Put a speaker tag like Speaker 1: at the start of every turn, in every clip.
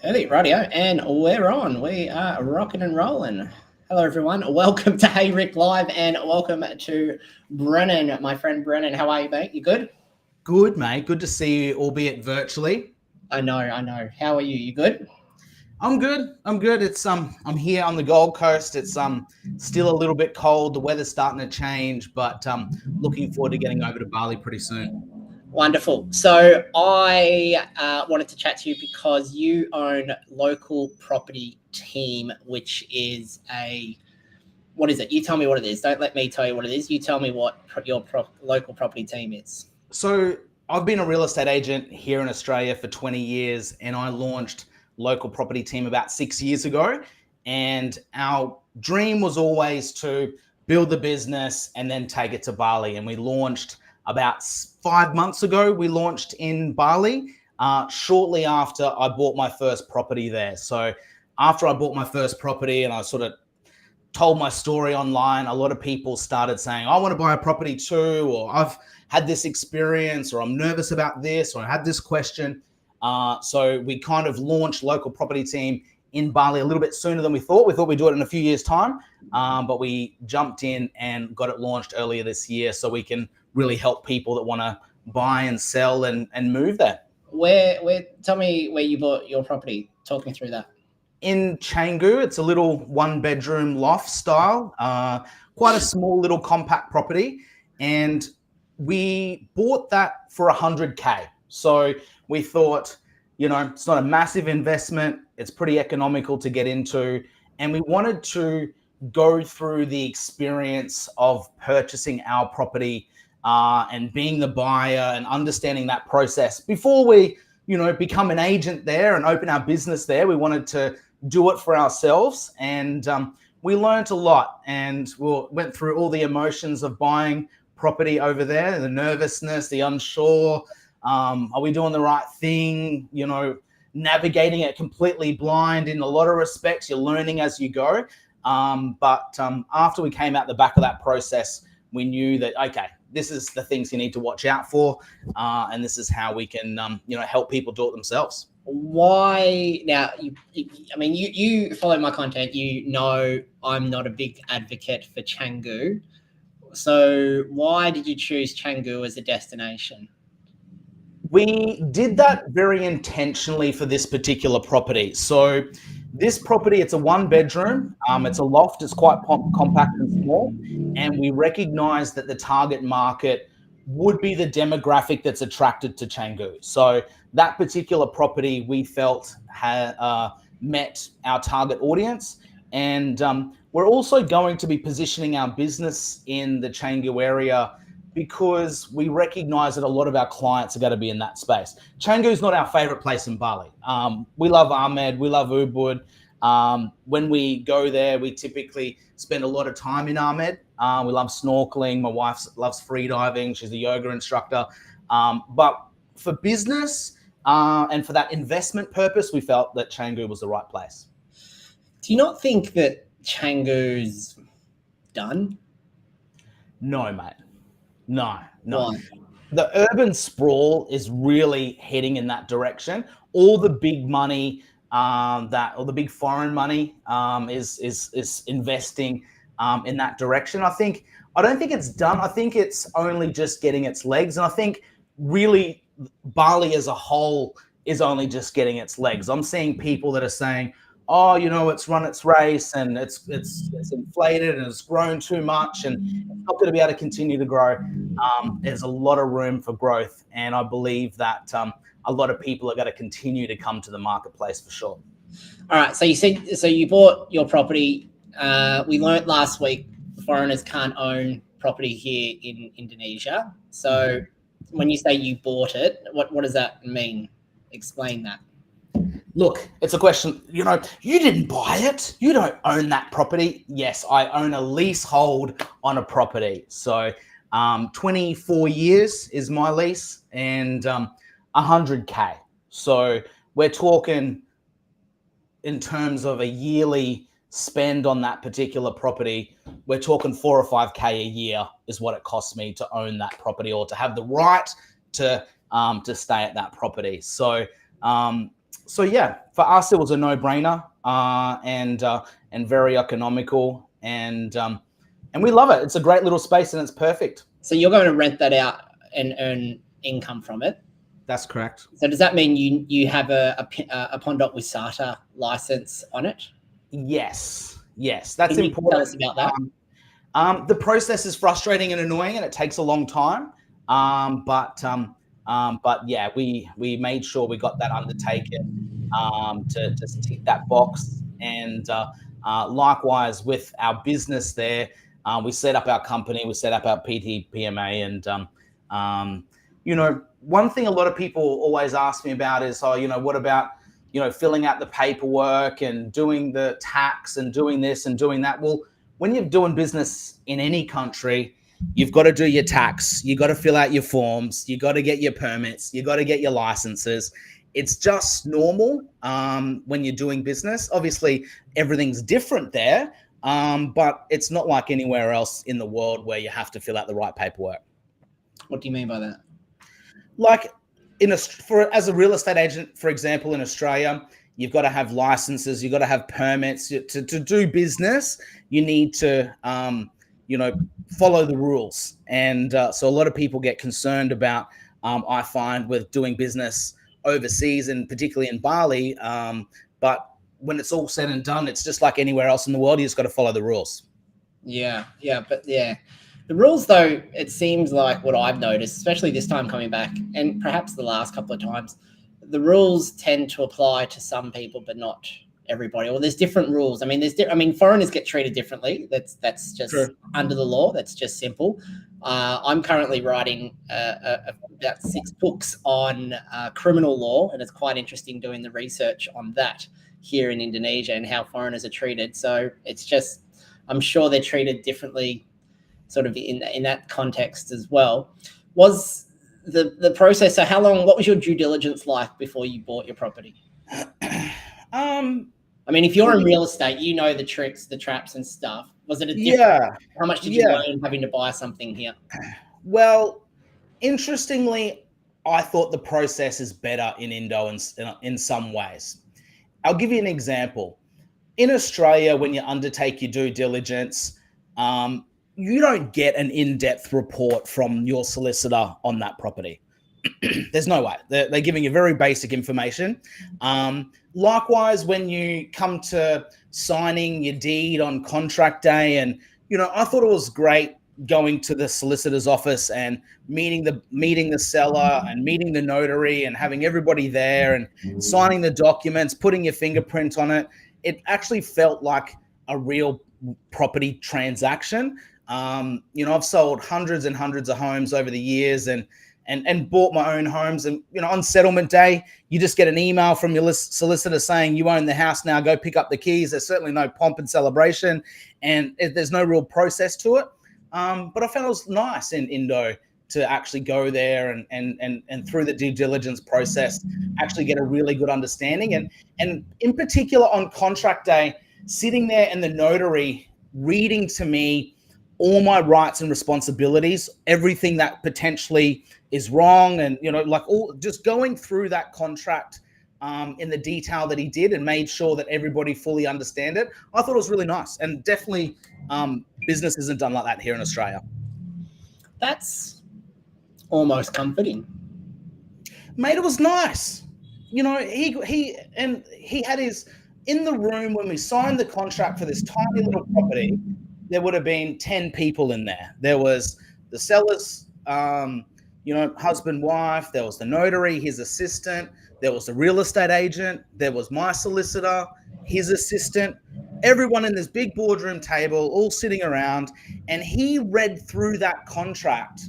Speaker 1: Early radio, and we're on. We are rocking and rolling. Hello, everyone. Welcome to Hey Rick Live, and welcome to Brennan, my friend Brennan. How are you, mate? You good?
Speaker 2: Good, mate. Good to see you, albeit virtually.
Speaker 1: I know. How are you? You good?
Speaker 2: I'm good. I'm good. I'm here on the Gold Coast. It's still a little bit cold. The weather's starting to change, but looking forward to getting over to Bali pretty soon.
Speaker 1: Wonderful. So I wanted to chat to you because you own Local Property Team, which is what is it? You tell me what it is. Don't let me tell you what it is. You tell me what your local property team is.
Speaker 2: So I've been a real estate agent here in Australia for 20 years, and I launched Local Property Team about 6 years ago. And our dream was always to build the business and then take it to Bali. And we launched about 5 months ago. We launched in Bali shortly after I bought my first property there. So after I bought my first property and I sort of told my story online, a lot of people started saying, I want to buy a property too, or I've had this experience, or I'm nervous about this, or I had this question. So we kind of launched Local Property Team in Bali a little bit sooner than we thought. We thought we'd do it in a few years' time, but we jumped in and got it launched earlier this year so we can really help people that want to buy and sell and move there.
Speaker 1: Where? Tell me where you bought your property. Talk me through that.
Speaker 2: In Canggu. It's a little one-bedroom loft style, quite a small little compact property. And we bought that for 100K. So we thought, it's not a massive investment. It's pretty economical to get into. And we wanted to go through the experience of purchasing our property and being the buyer and understanding that process before we become an agent there and open our business there. We wanted to do it for ourselves, and we learned a lot, and we went through all the emotions of buying property over there, the nervousness, the unsure, are we doing the right thing, navigating it completely blind in a lot of respects. You're learning as you go, but after we came out the back of that process, we knew that, okay, this is the things you need to watch out for, and this is how we can, help people do it themselves.
Speaker 1: Why now? You follow my content. You know I'm not a big advocate for Canggu. So why did you choose Canggu as a destination?
Speaker 2: We did that very intentionally for this particular property. So this property, it's a one bedroom, it's a loft, it's quite compact and small. And we recognize that the target market would be the demographic that's attracted to Canggu. So that particular property we felt had met our target audience. And we're also going to be positioning our business in the Canggu area because we recognize that a lot of our clients are going to be in that space. Canggu is not our favorite place in Bali. We love Ahmed, we love Ubud. When we go there, we typically spend a lot of time in Ahmed. We love snorkeling. My wife loves free diving. She's a yoga instructor. But for business and for that investment purpose, we felt that Canggu was the right place.
Speaker 1: Do you not think that Canggu's done?
Speaker 2: No, mate. No.
Speaker 1: Why?
Speaker 2: The urban sprawl is really heading in that direction. All the big money, all the big foreign money is investing in that direction. I don't think it's done. I think it's only just getting its legs. And I think really Bali as a whole is only just getting its legs. I'm seeing people that are saying, oh, it's run its race and it's inflated and it's grown too much and it's not going to be able to continue to grow. There's a lot of room for growth. And I believe that a lot of people are going to continue to come to the marketplace for sure.
Speaker 1: All right. So you bought your property. We learned last week foreigners can't own property here in Indonesia. So when you say you bought it, what does that mean? Explain that.
Speaker 2: Look, it's a question, you didn't buy it. You don't own that property. Yes, I own a leasehold on a property. So 24 years is my lease and 100K. So we're talking in terms of a yearly spend on that particular property, we're talking 4 or 5K a year is what it costs me to own that property or to have the right to stay at that property. So So yeah, for us it was a no-brainer, and very economical, and we love it. It's a great little space and it's perfect.
Speaker 1: So you're going to rent that out and earn income from it.
Speaker 2: That's correct.
Speaker 1: So does that mean you have a Pondot Wisata license on it?
Speaker 2: Yes, that's
Speaker 1: Can you
Speaker 2: important.
Speaker 1: tell us about that?
Speaker 2: The process is frustrating and annoying, and it takes a long time. But yeah, we made sure we got that undertaken to just tick that box. And likewise with our business there, we set up our company, we set up our PTPMA, and one thing a lot of people always ask me about is, what about filling out the paperwork and doing the tax and doing this and doing that? Well, when you're doing business in any country, you've got to do your tax, you got to fill out your forms, you got to get your permits, you got to get your licenses. It's just normal when you're doing business. Obviously, everything's different there, but it's not like anywhere else in the world where you have to fill out the right paperwork.
Speaker 1: What do you mean by that?
Speaker 2: Like as a real estate agent, for example, in Australia, you've got to have licenses, you've got to have permits to do business. You need to, follow the rules. And so a lot of people get concerned about, I find, with doing business overseas and particularly in Bali. But when it's all said and done, it's just like anywhere else in the world. You just got to follow the rules.
Speaker 1: Yeah. The rules, though, it seems like what I've noticed, especially this time coming back, and perhaps the last couple of times, the rules tend to apply to some people, but not everybody. Or there's different rules. I mean, foreigners get treated differently. That's just True. Under the law. That's just simple. I'm currently writing about 6 books on criminal law, and it's quite interesting doing the research on that here in Indonesia and how foreigners are treated. So it's just, I'm sure they're treated differently, sort of in that context as well. Was the process, so what was your due diligence like before you bought your property? I mean, if you're in real estate, you know the tricks, the traps and stuff. Was it a different? Yeah. How much did you learn having to buy something here?
Speaker 2: Well, interestingly, I thought the process is better in Indo in some ways. I'll give you an example. In Australia, when you undertake your due diligence, you don't get an in-depth report from your solicitor on that property. There's no way. They're giving you very basic information. Likewise, when you come to signing your deed on contract day, and I thought it was great going to the solicitor's office and meeting the seller and meeting the notary and having everybody there and signing the documents, putting your fingerprint on it. It actually felt like a real property transaction. I've sold hundreds and hundreds of homes over the years and bought my own homes. And, on settlement day, you just get an email from your solicitor saying you own the house now, go pick up the keys. There's certainly no pomp and celebration, and there's no real process to it. But I found it was nice in Indo to actually go there and through the due diligence process, actually get a really good understanding. And in particular on contract day, sitting there and the notary reading to me all my rights and responsibilities, everything that potentially is wrong, and just going through that contract in the detail that he did and made sure that everybody fully understand it. I thought it was really nice, and definitely business isn't done like that here in Australia.
Speaker 1: That's almost comforting.
Speaker 2: Mate, it was nice. He had his, in the room when we signed the contract for this tiny little property, there would have been 10 people in there. There was the seller's, husband, wife. There was the notary, his assistant. There was the real estate agent. There was my solicitor, his assistant. Everyone in this big boardroom table, all sitting around. And he read through that contract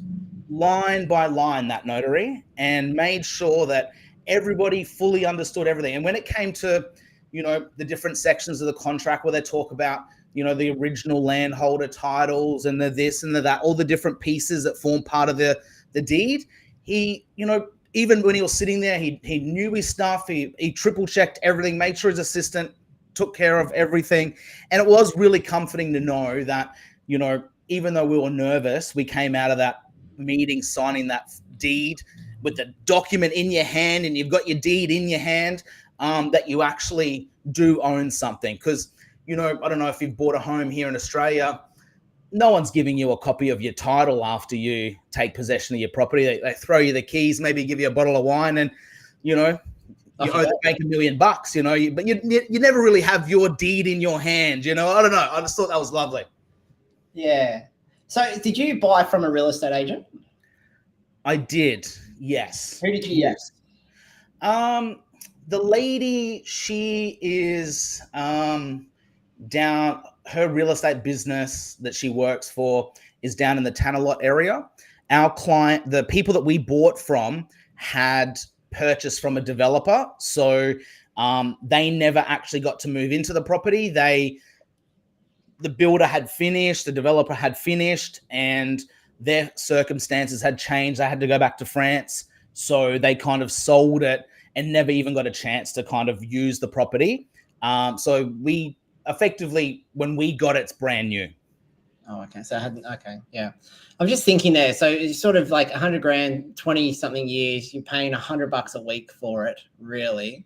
Speaker 2: line by line, that notary, and made sure that everybody fully understood everything. And when it came to, the different sections of the contract where they talk about, the original landholder titles and the this and the that, all the different pieces that form part of the deed. He, even when he was sitting there, he knew his stuff. He triple checked everything, made sure his assistant took care of everything. And it was really comforting to know that, even though we were nervous, we came out of that meeting signing that deed with the document in your hand, and you've got your deed in your hand. that you actually do own something. Because, I don't know if you've bought a home here in Australia, no one's giving you a copy of your title after you take possession of your property. They throw you the keys, maybe give you a bottle of wine, and you owe the bank $1 million. But you never really have your deed in your hand. I don't know. I just thought that was lovely.
Speaker 1: Yeah. So, did you buy from a real estate agent?
Speaker 2: I did. Yes.
Speaker 1: Who did you use?
Speaker 2: The lady, she is down. Her real estate business that she works for is down in the Tanalot area. Our client, the people that we bought from, had purchased from a developer, so they never actually got to move into the property. The builder had finished, the developer had finished, and their circumstances had changed. They had to go back to France, so they kind of sold it and never even got a chance to kind of use the property. So we effectively, when we got it, it's brand new.
Speaker 1: Oh, okay. So yeah. I'm just thinking there. So it's sort of like 100 grand, 20 something years, you're paying $100 a week for it, really.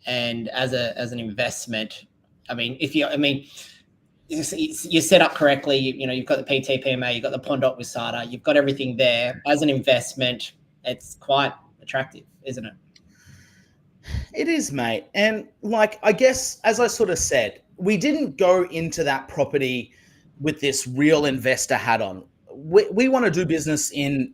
Speaker 1: And as an investment, you're set up correctly. You've got the PTPMA, you've got the Pondot Wisata, you've got everything there. As an investment, it's quite attractive, isn't it?
Speaker 2: It is, mate. And I guess, as I sort of said, we didn't go into that property with this real investor hat on. We want to do business in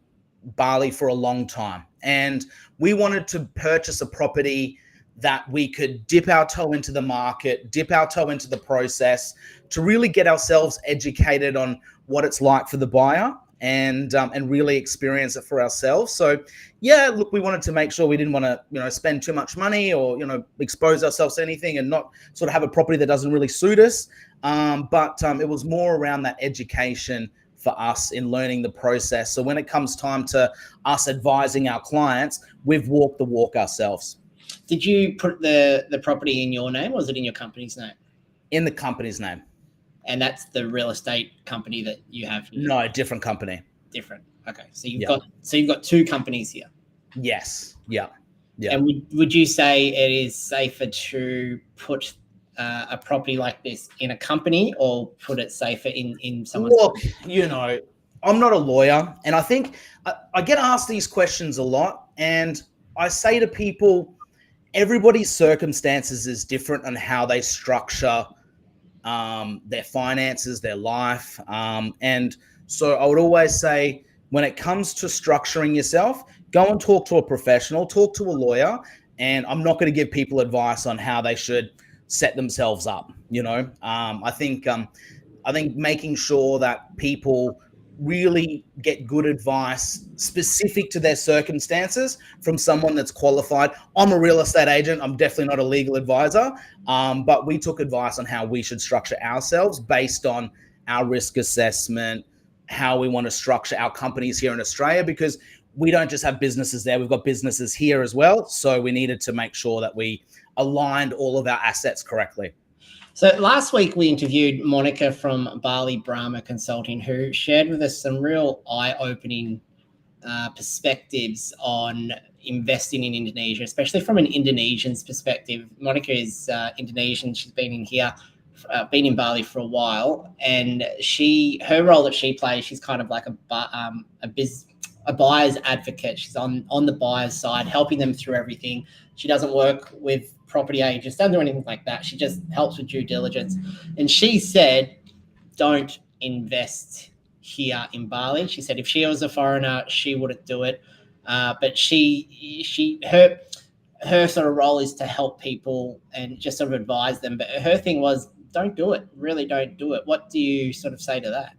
Speaker 2: Bali for a long time. And we wanted to purchase a property that we could dip our toe into the market, dip our toe into the process to really get ourselves educated on what it's like for the buyer and really experience it for ourselves. So yeah, look, we wanted to make sure we didn't want to, spend too much money or, expose ourselves to anything and not sort of have a property that doesn't really suit us. But it was more around that education for us in learning the process. So when it comes time to us advising our clients, we've walked the walk ourselves.
Speaker 1: Did you put the property in your name, or was it in your company's name?
Speaker 2: In the company's name.
Speaker 1: And that's the real estate company that you have here?
Speaker 2: No, different company.
Speaker 1: Different. Okay. So you've got two companies here.
Speaker 2: Yes. Yeah. Yeah.
Speaker 1: And would you say it is safer to put a property like this in a company, or put it safer in someone's?
Speaker 2: Look, I'm not a lawyer, and I think I get asked these questions a lot, and I say to people, everybody's circumstances is different on how they structure their finances, their life. And so I would always say, when it comes to structuring yourself, go and talk to a professional, talk to a lawyer. And I'm not going to give people advice on how they should set themselves up. I think making sure that people really get good advice specific to their circumstances from someone that's qualified. I'm a real estate agent. I'm definitely not a legal advisor, but we took advice on how we should structure ourselves based on our risk assessment, how we want to structure our companies here in Australia, because we don't just have businesses there. We've got businesses here as well. So we needed to make sure that we aligned all of our assets correctly.
Speaker 1: So last week we interviewed Monica from Bali Brahma Consulting, who shared with us some real eye-opening perspectives on investing in Indonesia, especially from an Indonesian's perspective. Monica is Indonesian. She's been in Bali for a while, and her role that she plays, she's kind of like a buyer's advocate. She's on the buyer's side, helping them through everything. She doesn't work with property agents, doesn't do anything like that. She just helps with due diligence. And she said, don't invest here in Bali. She said if she was a foreigner, she wouldn't do it. But her sort of role is to help people and just sort of advise them. But her thing was, don't do it. Really don't do it. What do you sort of say to that?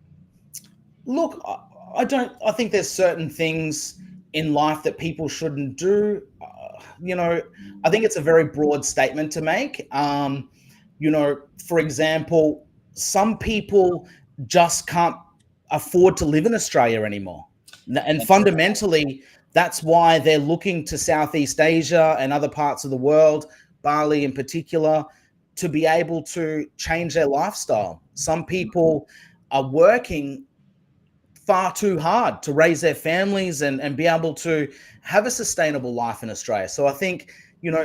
Speaker 2: Look, I think there's certain things in life that people shouldn't do. I think it's a very broad statement to make. For example, some people just can't afford to live in Australia anymore. And fundamentally, that's why they're looking to Southeast Asia and other parts of the world, Bali in particular, to be able to change their lifestyle. Some people are working far too hard to raise their families and be able to have a sustainable life in Australia. So I think,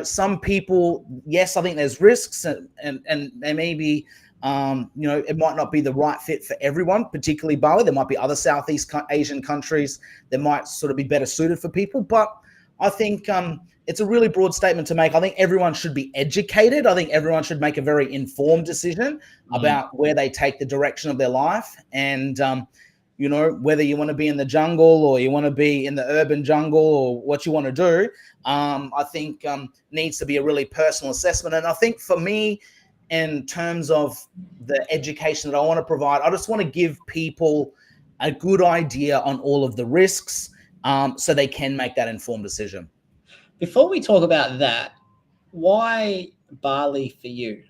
Speaker 2: some people, yes, I think there's risks and they may be, it might not be the right fit for everyone, particularly Bali. There might be other Southeast Asian countries that might sort of be better suited for people. But I think it's a really broad statement to make. I think everyone should be educated. I think everyone should make a very informed decision about where they take the direction of their life. And, whether you want to be in the jungle or you want to be in the urban jungle or what you want to do, I think needs to be a really personal assessment. And I think for me, in terms of the education that I want to provide, I just want to give people a good idea on all of the risks so they can make that informed decision.
Speaker 1: Before we talk about that, why Bali for you?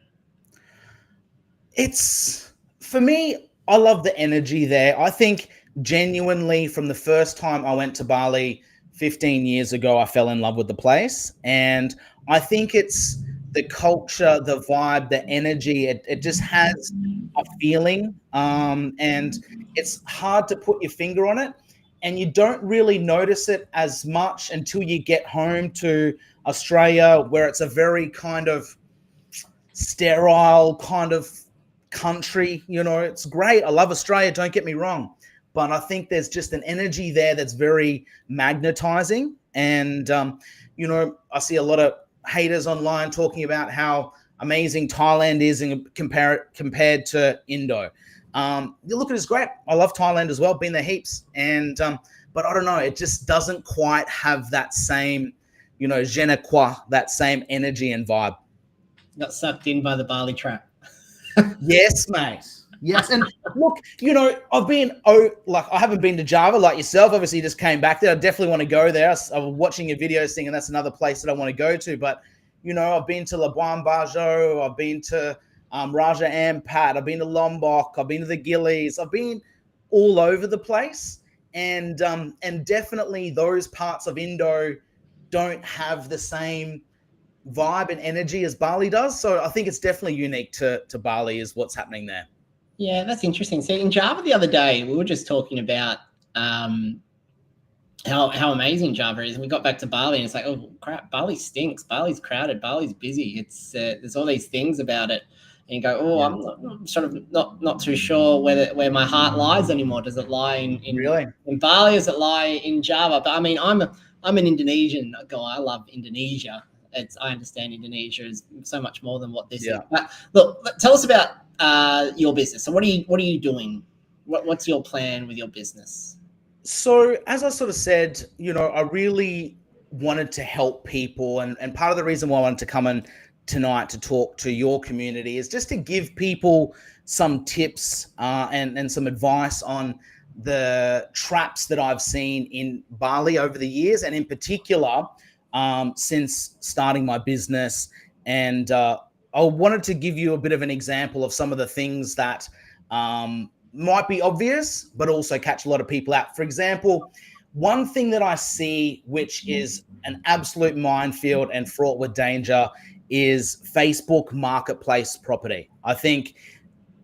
Speaker 2: For me, I love the energy there. I think genuinely from the first time I went to Bali 15 years ago, I fell in love with the place. And I think it's the culture, the vibe, the energy. It just has a feeling. And it's hard to put your finger on it. And you don't really notice it as much until you get home to Australia, where it's a very kind of sterile kind of country. It's great. I love Australia, don't get me wrong, but I think there's just an energy there that's very magnetizing. And I see a lot of haters online talking about how amazing Thailand is and compared to Indo. You look at it's great. I love Thailand as well, been there heaps. And but I don't know, it just doesn't quite have that same je ne quoi, that same energy and vibe.
Speaker 1: Got sucked in by the Bali trap.
Speaker 2: Yes, mate. Yes. And look, I haven't been to Java like yourself. Obviously, you just came back there. I definitely want to go there. I was watching your videos thing, and that's another place that I want to go to. But, I've been to Labuan Bajo. I've been to Raja Ampat. I've been to Lombok. I've been to the Gillies. I've been all over the place. And definitely those parts of Indo don't have the same vibe and energy as Bali does. So I think it's definitely unique to Bali is what's happening there.
Speaker 1: Yeah, that's interesting. See, in Java the other day, we were just talking about how amazing Java is, and we got back to Bali, and it's like, oh crap, Bali stinks. Bali's crowded. Bali's busy. It's there's all these things about it, and you go, oh, yeah. I'm sort of not too sure where my heart lies anymore. Does it lie in Bali? Does it lie in Java? But I mean, I'm an Indonesian guy. I love Indonesia. I understand Indonesia is so much more than what this is. But look, tell us about your business. So what are you doing? What's your plan with your business?
Speaker 2: So as I sort of said, I really wanted to help people. And part of the reason why I wanted to come in tonight to talk to your community is just to give people some tips and some advice on the traps that I've seen in Bali over the years, and in particular, since starting my business. And I wanted to give you a bit of an example of some of the things that might be obvious, but also catch a lot of people out. For example, one thing that I see, which is an absolute minefield and fraught with danger, is Facebook marketplace property. I think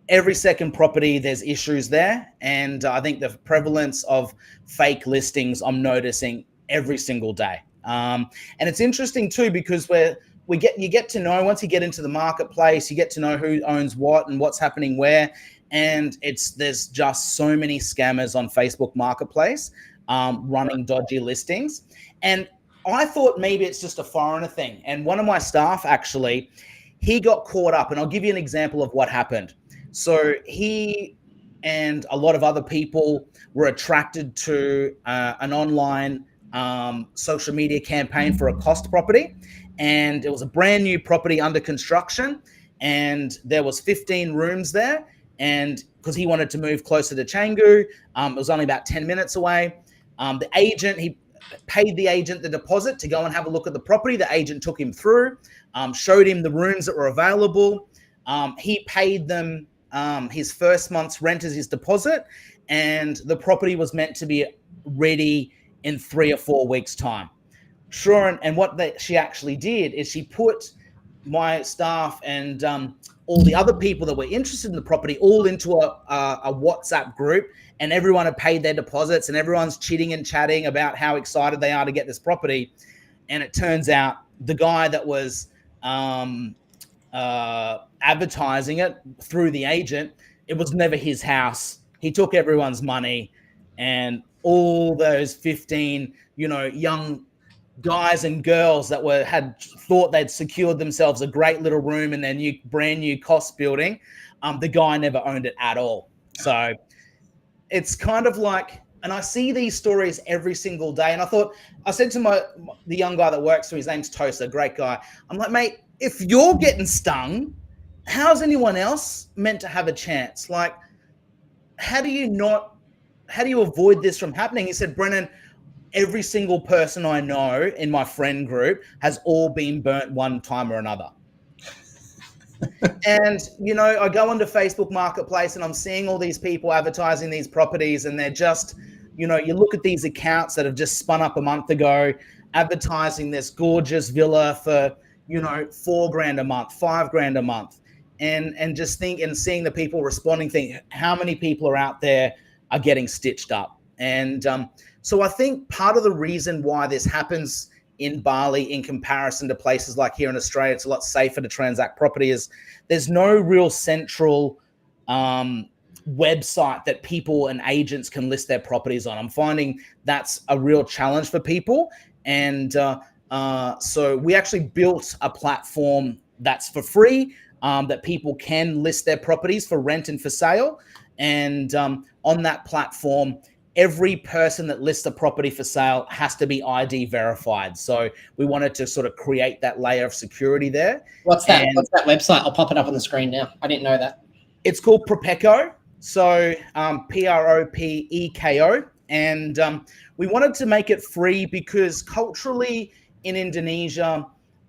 Speaker 2: every second property, there's issues there. And I think the prevalence of fake listings I'm noticing every single day. And it's interesting too, because you get to know, once you get into the marketplace, you get to know who owns what and what's happening where. And there's just so many scammers on Facebook Marketplace running dodgy listings. And I thought maybe it's just a foreigner thing. And one of my staff, actually, he got caught up. And I'll give you an example of what happened. So he and a lot of other people were attracted to an online social media campaign for a cost property. And it was a brand new property under construction. And there was 15 rooms there. And because he wanted to move closer to Canggu, it was only about 10 minutes away. The agent, he paid the agent the deposit to go and have a look at the property. The agent took him through, showed him the rooms that were available. He paid them his first month's rent as his deposit. And the property was meant to be ready in 3 or 4 weeks' time. Sure, and what she actually did is she put my staff and all the other people that were interested in the property all into a WhatsApp group, and everyone had paid their deposits and everyone's chitting and chatting about how excited they are to get this property. And it turns out the guy that was advertising it through the agent, it was never his house. He took everyone's money, and all those 15, young guys and girls that had thought they'd secured themselves a great little room in their brand new cost building, the guy never owned it at all. So it's kind of like, and I see these stories every single day. And I said to the young guy that works for me, his name's Tosa, great guy. I'm like, mate, if you're getting stung, how's anyone else meant to have a chance? Like, how do you avoid this from happening? He said, Brennan, every single person I know in my friend group has all been burnt one time or another. And, I go onto Facebook Marketplace and I'm seeing all these people advertising these properties, and they're just, you look at these accounts that have just spun up a month ago, advertising this gorgeous villa for, $4,000 a month, $5,000 a month. And just seeing the people responding, think how many people are out there are getting stitched up. And so I think part of the reason why this happens in Bali in comparison to places like here in Australia, it's a lot safer to transact property, is there's no real central website that people and agents can list their properties on. I'm finding that's a real challenge for people. And so we actually built a platform that's for free, that people can list their properties for rent and for sale. And on that platform, every person that lists a property for sale has to be ID verified. So we wanted to sort of create that layer of security there.
Speaker 1: What's that website? I'll pop it up on the screen now. I didn't know that. It's
Speaker 2: called Propeko. So Propeko. And we wanted to make it free because culturally in Indonesia,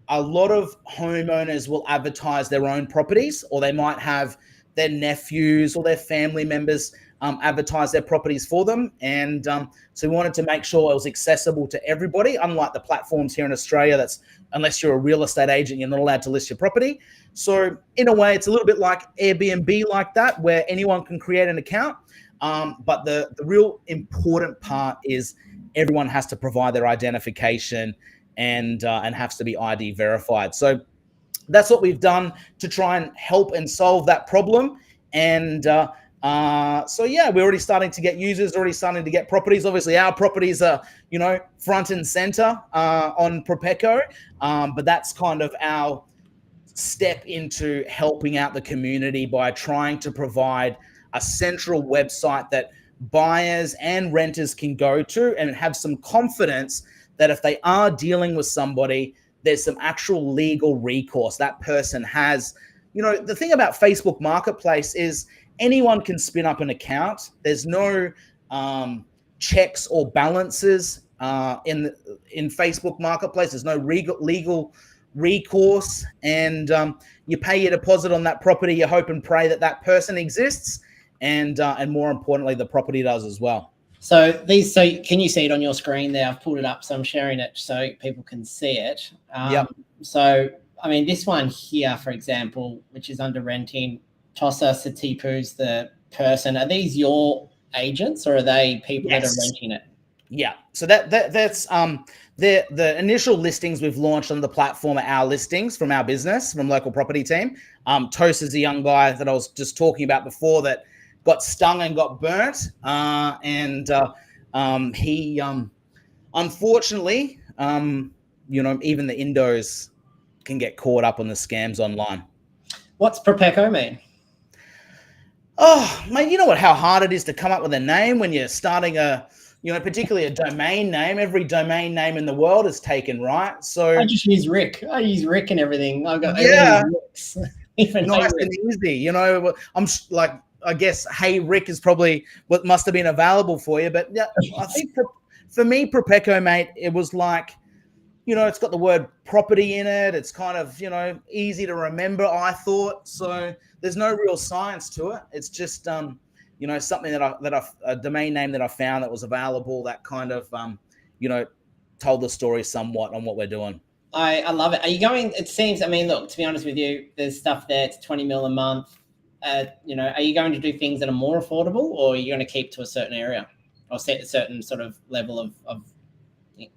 Speaker 2: a lot of homeowners will advertise their own properties, or they might have their nephews or their family members advertise their properties for them. And so we wanted to make sure it was accessible to everybody, unlike the platforms here in Australia, that's unless you're a real estate agent, you're not allowed to list your property. So in a way, it's a little bit like Airbnb like that, where anyone can create an account. But the real important part is everyone has to provide their identification and has to be ID verified. So that's what we've done to try and help and solve that problem. And so yeah, we're already starting to get users, already starting to get properties. Obviously, our properties are, front and center on Propeko, but that's kind of our step into helping out the community by trying to provide a central website that buyers and renters can go to and have some confidence that if they are dealing with somebody, there's some actual legal recourse that person has. The thing about Facebook Marketplace is anyone can spin up an account. There's no checks or balances in Facebook Marketplace. There's no legal recourse, and you pay your deposit on that property. You hope and pray that person exists, and more importantly, the property does as well. So can you see it on your screen there? I've pulled it up, so I'm sharing it so people can see it.
Speaker 1: Yep. So, I mean, this one here, for example, which is under renting, Tosa Satipu's the person. Are these your agents, or are they people that are renting it? Yeah. So that's the initial listings we've launched on the platform are our listings from our business, from local property team. Tosa's a young guy that I was just talking about before that got stung and got burnt. He unfortunately, even the Indos can get caught up on the scams online. What's Propeko mean? Oh, mate, you know how hard it is to come up with a name when you're starting particularly a domain name. Every domain name in the world is taken, right? So I just use Rick. I use Rick and everything. I've got nice and easy. I'm like, I guess Hey Rick is probably what must have been available for you. But yeah, I think for me, Propeko, mate, it was like, it's got the word property in it. It's kind of, easy to remember, I thought. So there's no real science to it. It's just, something a domain name that I found that was available that kind of, told the story somewhat on what we're doing. I love it. Are you going, it seems, I mean, look, to be honest with you, there's stuff there, it's 20 mil a month. Are you going to do things that are more affordable, or are you going to keep to a certain area or set a certain sort of level of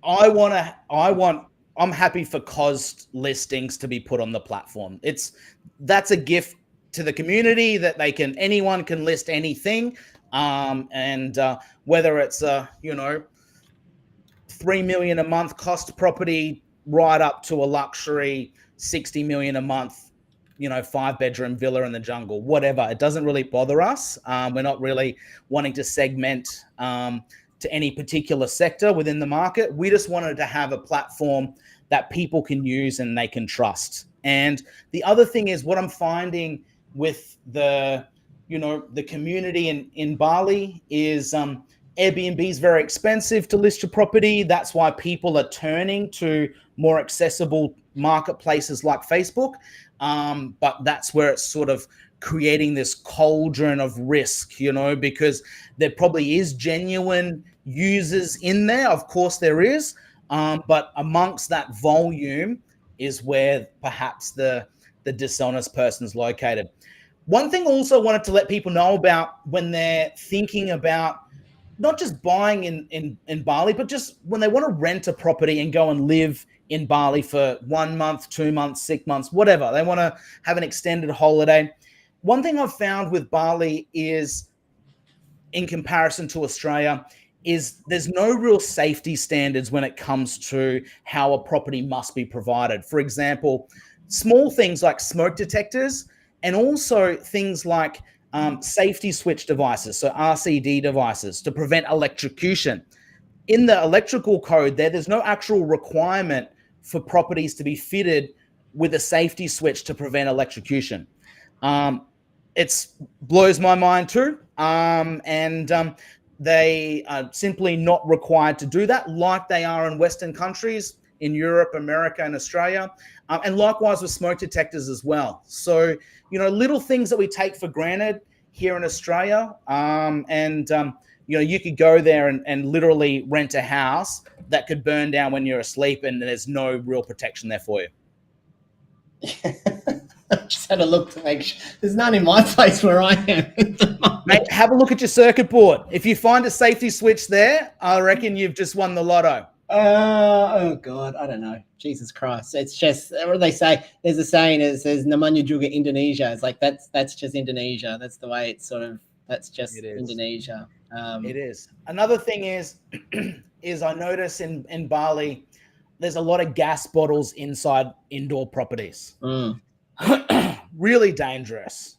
Speaker 1: I want
Speaker 2: I'm happy for COS listings to be put on the platform. That's a gift to the community that anyone can list anything. And whether it's $3 million a month cost property right up to a luxury $60 million a month, 5-bedroom villa in the jungle, whatever. It doesn't really bother us. We're not really wanting to segment to any particular sector within the market. We just wanted to have a platform that people can use and they can trust. And the other thing is what I'm finding with the community in Bali is Airbnb is very expensive to list your property. That's why people are turning to more accessible marketplaces like Facebook. But that's where it's sort of creating this cauldron of risk, because there probably is genuine users in there. Of course there is. But amongst that volume is where perhaps the dishonest person is located. One thing also I wanted to let people know about when they're thinking about not just buying in Bali, but just when they want to rent a property and go and live in Bali for 1 month, 2 months, 6 months, whatever. They want to have an extended holiday. One thing I've found with Bali is, in comparison to Australia, is there's no real safety standards when it comes to how a property must be provided. For example, small things like smoke detectors and also things like safety switch devices, so RCD devices to prevent electrocution. In the electrical code there's no actual requirement for properties to be fitted with a safety switch to prevent electrocution. It blows my mind too. They are simply not required to do that like they are in Western countries, in Europe, America, and Australia. And likewise with smoke detectors as well. So, little things that we take for granted here in Australia. You could go there and literally rent a house that could burn down when you're asleep and there's no real protection there for you.
Speaker 1: Just had a look to make sure. There's none in my place where I am.
Speaker 2: Mate, have a look at your circuit board. If you find a safety switch there, I reckon you've just won the lotto.
Speaker 1: Oh God, I don't know. Jesus Christ. It's just, what do they say? There's a saying, it says Namanya Juga Indonesia. It's like that's just Indonesia. That's the way it's sort of, that's just Indonesia.
Speaker 2: It is. Another thing is I notice in Bali, there's a lot of gas bottles inside indoor properties. Really dangerous,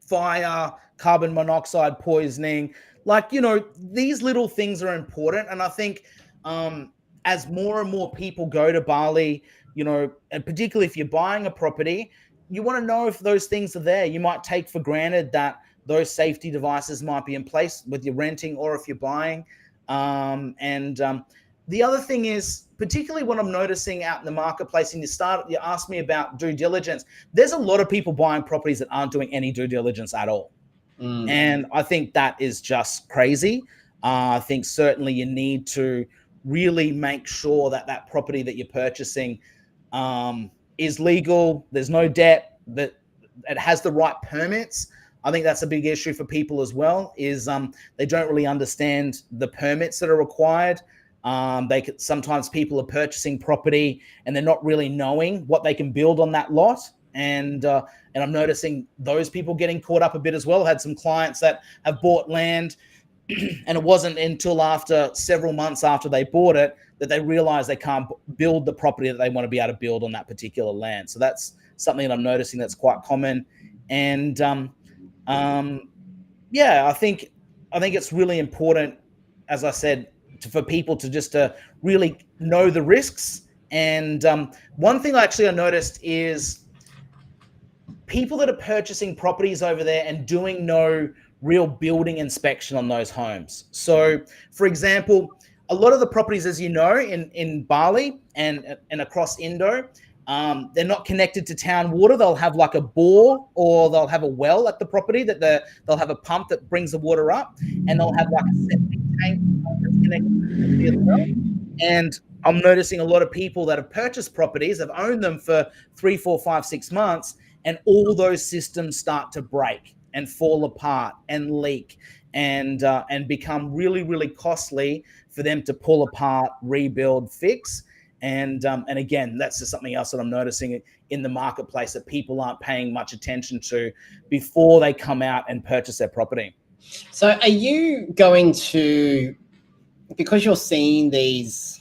Speaker 2: fire, carbon monoxide poisoning. These little things are important. And I think as more and more people go to Bali, and particularly if you're buying a property, you want to know if those things are there. You might take for granted that those safety devices might be in place with your renting or if you're buying. The other thing is, particularly what I'm noticing out in the marketplace, and you asked me about due diligence. There's a lot of people buying properties that aren't doing any due diligence at all. And I think that is just crazy. I think certainly you need to really make sure that property that you're purchasing is legal, there's no debt, that it has the right permits. I think that's a big issue for people as well, is they don't really understand the permits that are required. Sometimes people are purchasing property and they're not really knowing what they can build on that lot. And I'm noticing those people getting caught up a bit as well. I had some clients that have bought land and it wasn't until after several months after they bought it that they realized they can't build the property that they want to be able to build on that particular land. So that's something that I'm noticing that's quite common. And I think it's really important, as I said, for people to just really know the risks. And one thing I noticed is people that are purchasing properties over there and doing no real building inspection on those homes. So, for example, a lot of the properties, as you know, in Bali and across Indo, they're not connected to town water. They'll have like a bore, or they'll have a well at the property that they'll have a pump that brings the water up, and they'll have like a septic tank that's connected to the well. And I'm noticing a lot of people that have purchased properties, have owned them for 3, 4, 5, 6 months, and all those systems start to break and fall apart and leak and become really, really costly for them to pull apart, rebuild, fix. And again, that's just something else that I'm noticing in the marketplace that people aren't paying much attention to before they come out and purchase their property.
Speaker 1: So are you going to, because you're seeing these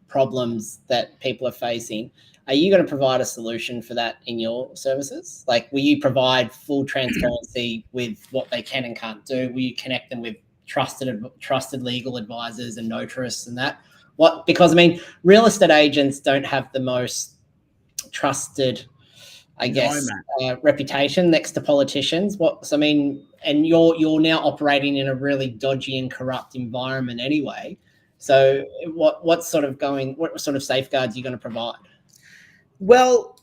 Speaker 1: problems that people are facing, are you going to provide a solution for that in your services? Like, will you provide full transparency with what they can and can't do? Will you connect them with trusted legal advisors and notarists and that? Because I mean, real estate agents don't have the most trusted, I guess, reputation next to politicians. So I mean, and you're now operating in a really dodgy and corrupt environment anyway. So what sort of safeguards are you going to provide?
Speaker 2: Well,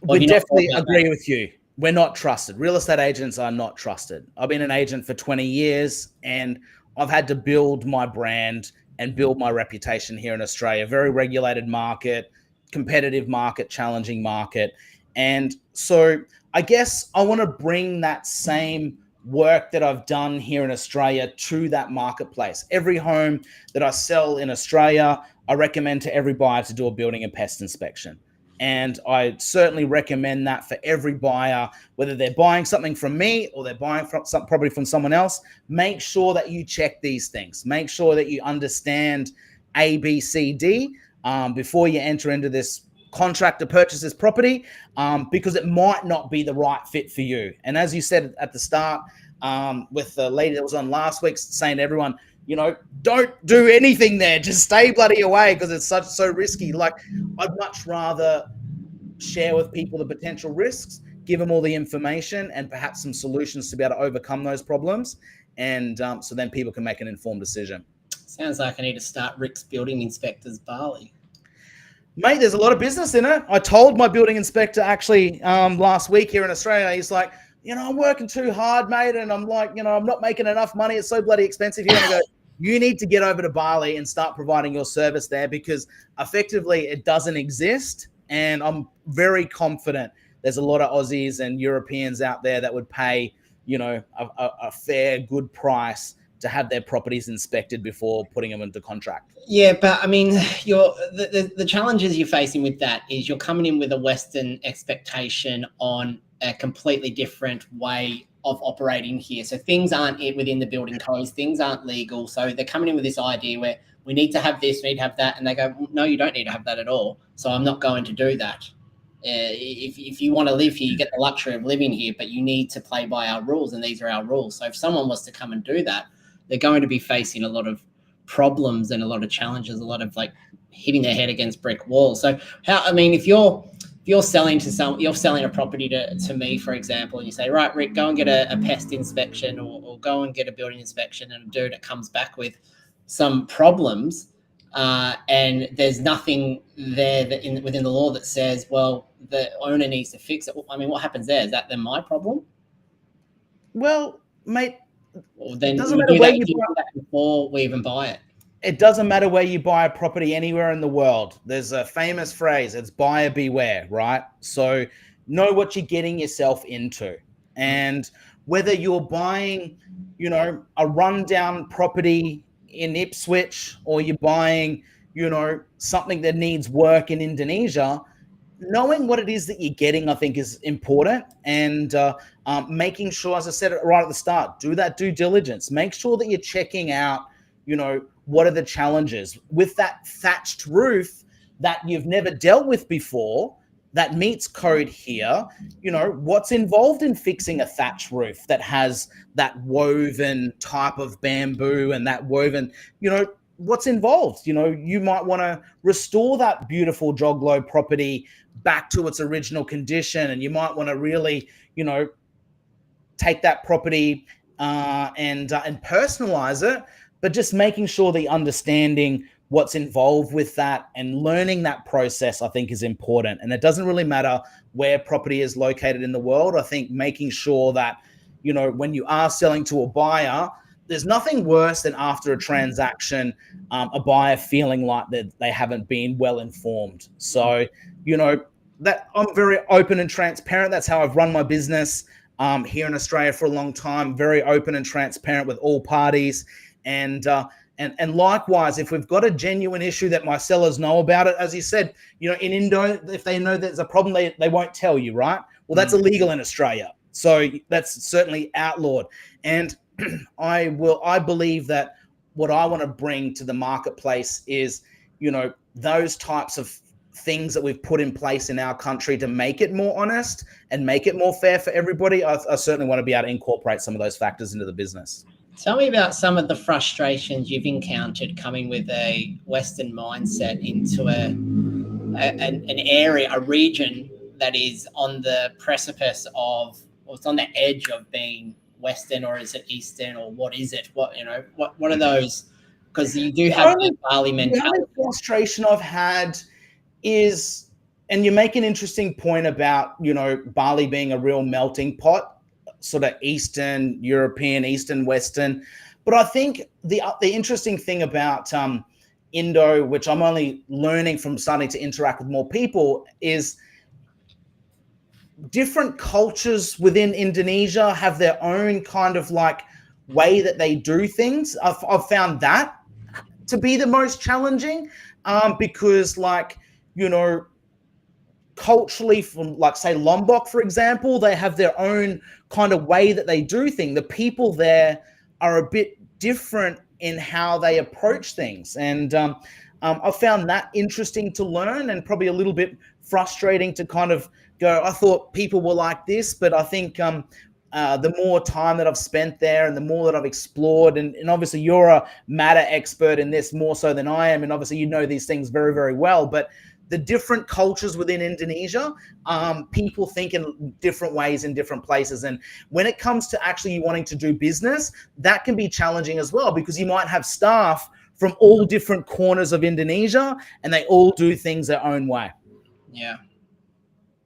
Speaker 2: we definitely agree with you. We're not trusted. Real estate agents are not trusted. I've been an agent for 20 years and I've had to build my brand and build my reputation here in Australia. Very regulated market, competitive market, challenging market. And so I guess I want to bring that same work that I've done here in Australia to that marketplace. Every home that I sell in Australia, I recommend to every buyer to do a building and pest inspection. And I certainly recommend that for every buyer, whether they're buying something from me or they're buying some property from someone else. Make sure that you check these things. Make sure that you understand A, B, C, D before you enter into this contract to purchase this property, because it might not be the right fit for you. And as you said at the start, with the lady that was on last week saying to everyone, don't do anything there. Just stay bloody away because it's so risky. Like, I'd much rather share with people the potential risks, give them all the information and perhaps some solutions to be able to overcome those problems. And so then people can make an informed decision.
Speaker 1: Sounds like I need to start Rick's Building Inspectors Bali.
Speaker 2: Mate, there's a lot of business in it. I told my building inspector actually last week here in Australia, he's like, I'm working too hard, mate. And I'm like, I'm not making enough money. It's so bloody expensive here. And I go, you need to get over to Bali and start providing your service there because effectively it doesn't exist. And I'm very confident there's a lot of Aussies and Europeans out there that would pay, a fair, good price to have their properties inspected before putting them into contract.
Speaker 1: Yeah, but I mean, the challenges you're facing with that is you're coming in with a Western expectation on a completely different way of operating here. So things aren't within the building codes, things aren't legal. So they're coming in with this idea where we need to have this, we need to have that. And they go, no, you don't need to have that at all. So I'm not going to do that. If you want to live here, you get the luxury of living here, but you need to play by our rules. And these are our rules. So if someone was to come and do that, they're going to be facing a lot of problems and a lot of challenges, a lot of like hitting their head against brick walls. So if you're selling you're selling a property to me, for example, and you say, right, Rick, go and get a pest inspection or go and get a building inspection, and a dude that comes back with some problems, and there's nothing there within the law that says, well, the owner needs to fix it. I mean, what happens there? Is that then my problem?
Speaker 2: Well, mate,
Speaker 1: then it doesn't matter where you buy that before we even buy it.
Speaker 2: It doesn't matter where you buy a property anywhere in the world. There's a famous phrase, it's buyer beware, right? So know what you're getting yourself into. And whether you're buying, a rundown property in Ipswich or you're buying, something that needs work in Indonesia, knowing what it is that you're getting, I think, is important. And making sure, as I said right at the start, do that due diligence. Make sure that you're checking out, what are the challenges with that thatched roof that you've never dealt with before that meets code here. What's involved in fixing a thatched roof that has that woven type of bamboo and that woven, what's involved? You might want to restore that beautiful Joglo property back to its original condition. And you might want to really, take that property and personalize it, but just making sure that you're understanding what's involved with that and learning that process, I think, is important. And it doesn't really matter where property is located in the world. I think making sure that, when you are selling to a buyer, there's nothing worse than after a transaction, a buyer feeling like that they haven't been well informed. So, that I'm very open and transparent. That's how I've run my business here in Australia for a long time, very open and transparent with all parties. And And likewise, if we've got a genuine issue that my sellers know about it, as you said, in Indo, if they know there's a problem, they won't tell you, right? Well, that's illegal in Australia. So that's certainly outlawed. And I believe that what I want to bring to the marketplace is, those types of things that we've put in place in our country to make it more honest and make it more fair for everybody. I certainly want to be able to incorporate some of those factors into the business.
Speaker 1: Tell me about some of the frustrations you've encountered coming with a Western mindset into an area, a region that is on the precipice of, or it's on the edge of being Western, or is it Eastern, or what is it? What are those? Because you do have the Bali mentality.
Speaker 2: The only frustration I've had is, and you make an interesting point about, Bali being a real melting pot, sort of Eastern European, Eastern Western. But I think the interesting thing about Indo, which I'm only learning from starting to interact with more people, is different cultures within Indonesia have their own kind of like way that they do things. I've found that to be the most challenging because culturally, from like say Lombok, for example, they have their own kind of way that they do things. The people there are a bit different in how they approach things. And I found that interesting to learn, and probably a little bit frustrating to kind of go, I thought people were like this, but I think the more time that I've spent there and the more that I've explored, and obviously you're a matter expert in this more so than I am, and obviously you know these things very, very well, but the different cultures within Indonesia, people think in different ways in different places. And when it comes to actually wanting to do business, that can be challenging as well, because you might have staff from all different corners of Indonesia and they all do things their own way.
Speaker 1: Yeah.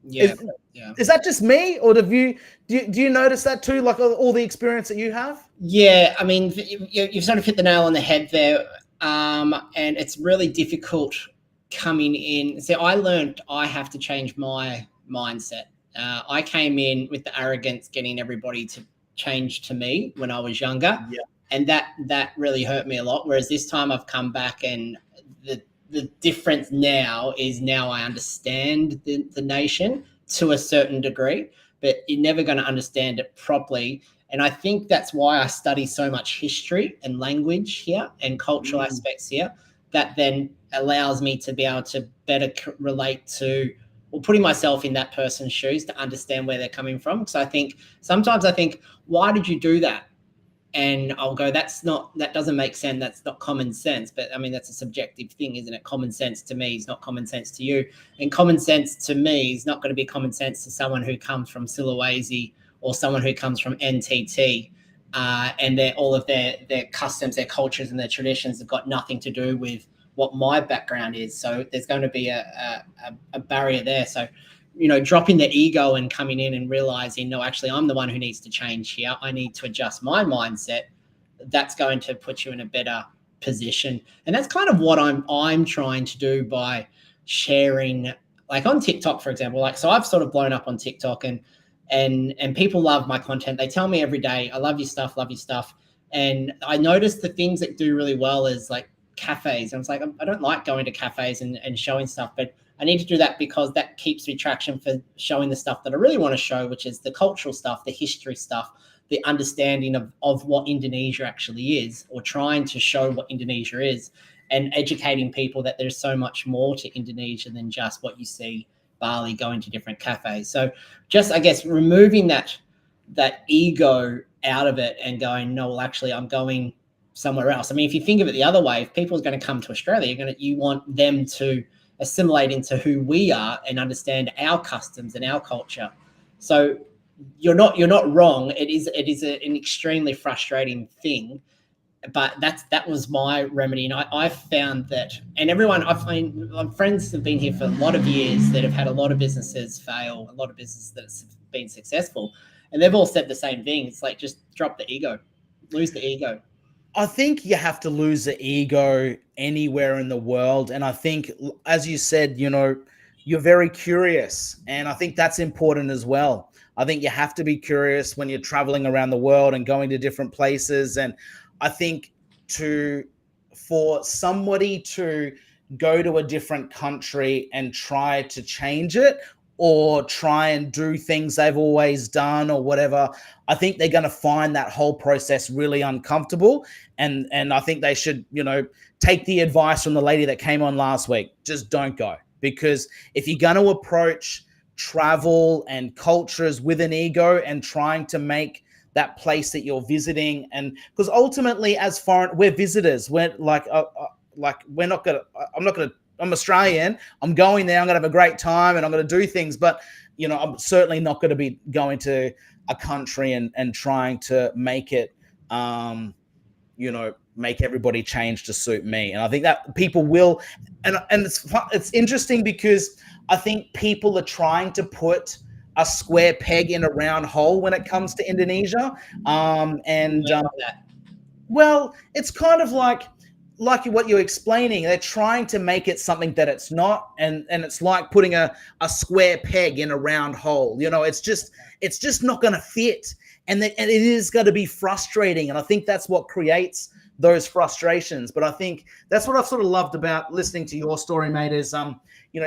Speaker 2: Is that just me, or do you notice that too, like all the experience that you have?
Speaker 1: Yeah, I mean, you've sort of hit the nail on the head there. And it's really difficult coming in. So I learned I have to change my mindset. I came in with the arrogance, getting everybody to change to me when I was younger.
Speaker 2: Yeah.
Speaker 1: And that really hurt me a lot. Whereas this time I've come back, and the difference now I understand the nation to a certain degree, but you're never going to understand it properly. And I think that's why I study so much history and language here and cultural aspects here, that then allows me to be able to better relate to, or putting myself in that person's shoes to understand where they're coming from. So sometimes I think, why did you do that? And I'll go, that doesn't make sense. That's not common sense. But I mean, that's a subjective thing, isn't it? Common sense to me is not common sense to you. And common sense to me is not going to be common sense to someone who comes from Sulawesi or someone who comes from NTT. And all of their customs, their cultures and their traditions have got nothing to do with what my background is. So there's going to be a barrier there. So, dropping the ego and coming in and realizing, no, actually, I'm the one who needs to change here. I need to adjust my mindset. That's going to put you in a better position. And that's kind of what I'm trying to do by sharing, like on TikTok, for example. So I've sort of blown up on TikTok, and people love my content. They tell me every day, I love your stuff, love your stuff. And I noticed the things that do really well is like cafes. And I was like, I don't like going to cafes and showing stuff, but I need to do that because that keeps me traction for showing the stuff that I really want to show, which is the cultural stuff, the history stuff, the understanding of what Indonesia actually is, or trying to show what Indonesia is, and educating people that there's so much more to Indonesia than just what you see Bali, going to different cafes. So just, I guess, removing that ego out of it and going, no, well, actually, I'm going somewhere else. I mean, if you think of it the other way, if people are going to come to Australia, you want them to assimilate into who we are and understand our customs and our culture. So you're not wrong. It is an extremely frustrating thing, but that was my remedy. And I found that, and everyone, my friends have been here for a lot of years that have had a lot of businesses fail, a lot of businesses that have been successful, and they've all said the same thing. It's like, just drop the ego, lose the ego.
Speaker 2: I think you have to lose the ego anywhere in the world. And I think, as you said, you're very curious. And I think that's important as well. I think you have to be curious when you're traveling around the world and going to different places. And I think to for somebody to go to a different country and try to change it or try and do things they've always done or whatever, I think they're going to find that whole process really uncomfortable. And I think they should, take the advice from the lady that came on last week. Just don't go. Because if you're going to approach travel and cultures with an ego and trying to make that place that you're visiting, and because ultimately as foreign, we're visitors, we're we're not gonna, I'm Australian, I'm going there, I'm gonna have a great time and I'm gonna do things, but I'm certainly not going to be going to a country and trying to make it make everybody change to suit me. And I think that people will, and it's interesting because I think people are trying to put a square peg in a round hole when it comes to Indonesia. Well, it's kind of like what you're explaining. They're trying to make it something that it's not, and it's like putting a square peg in a round hole. It's just not going to fit, and it is going to be frustrating. And I think that's what creates those frustrations. But I think that's what I've sort of loved about listening to your story, mate, is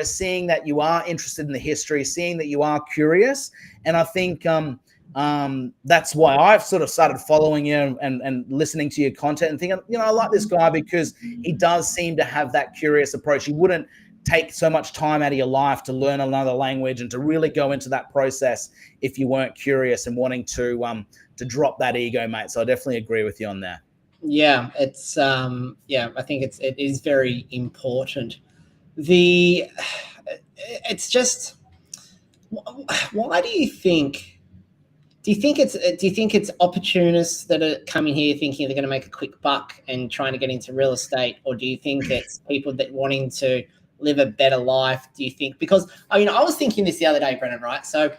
Speaker 2: seeing that you are interested in the history, seeing that you are curious. And I think that's why I've sort of started following you and listening to your content and thinking, I like this guy because he does seem to have that curious approach. He wouldn't take so much time out of your life to learn another language and to really go into that process if you weren't curious and wanting to drop that ego, mate. So I definitely agree with you on that.
Speaker 1: Yeah, it's I think it is very important. It's just, why do you think it's opportunists that are coming here thinking they're going to make a quick buck and trying to get into real estate, or do you think it's people that wanting to live a better life? Do you think, because I was thinking this the other day, Brennan, right? So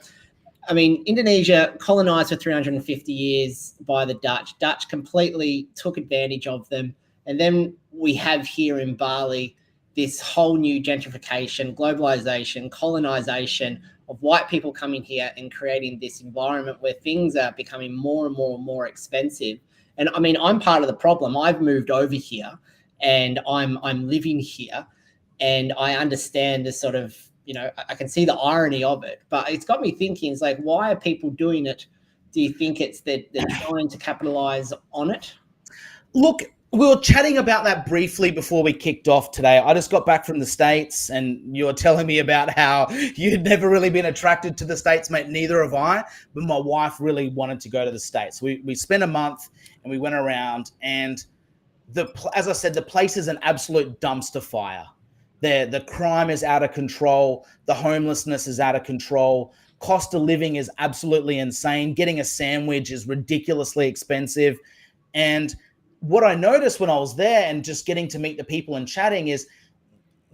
Speaker 1: Indonesia colonized for 350 years by the Dutch. Dutch completely took advantage of them. And then we have here in Bali this whole new gentrification, globalization, colonization of white people coming here and creating this environment where things are becoming more and more and more expensive. And I'm part of the problem. I've moved over here and I'm living here, and I understand the sort of, I can see the irony of it, but it's got me thinking, it's like, why are people doing it? Do you think it's that they're trying to capitalize on it?
Speaker 2: Look, we were chatting about that briefly before we kicked off today. I just got back from the States, and you were telling me about how you'd never really been attracted to the States, mate. Neither have I, but my wife really wanted to go to the States. We spent a month and we went around, and as I said, the place is an absolute dumpster fire. The crime is out of control. The homelessness is out of control. Cost of living is absolutely insane. Getting a sandwich is ridiculously expensive. And what I noticed when I was there and just getting to meet the people and chatting is